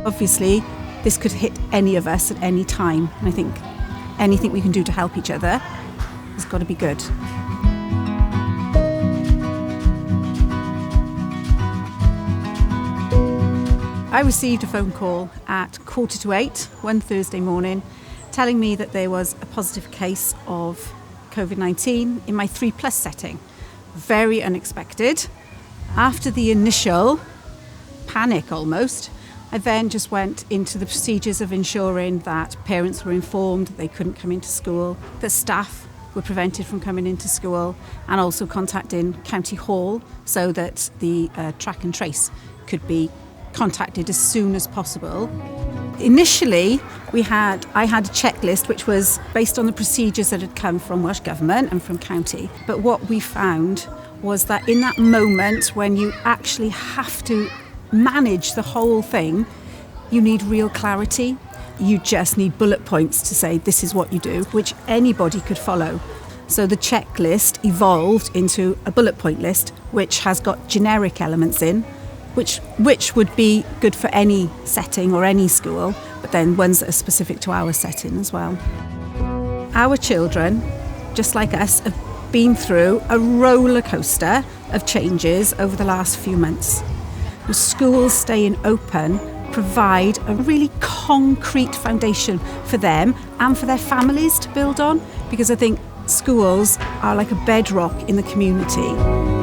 Obviously, this could hit any of us at any time, and I think anything we can do to help each other has got to be good. I received a phone call at 7:45 one Thursday morning telling me that there was a positive case of COVID-19 in my 3+ setting. Very unexpected. After the initial panic almost, I then just went into the procedures of ensuring that parents were informed that they couldn't come into school, that staff were prevented from coming into school, and also contacting County Hall so that the track and trace could be contacted as soon as possible. Initially, I had a checklist which was based on the procedures that had come from Welsh Government and from County. But what we found was that in that moment when you actually have to manage the whole thing, you need real clarity. You just need bullet points to say this is what you do, which anybody could follow. So the checklist evolved into a bullet point list which has got generic elements in, which would be good for any setting or any school, but then ones that are specific to our setting as well. Our children, just like us, have been through a roller coaster of changes over the last few months. The schools staying open provide a really concrete foundation for them and for their families to build on, because I think schools are like a bedrock in the community.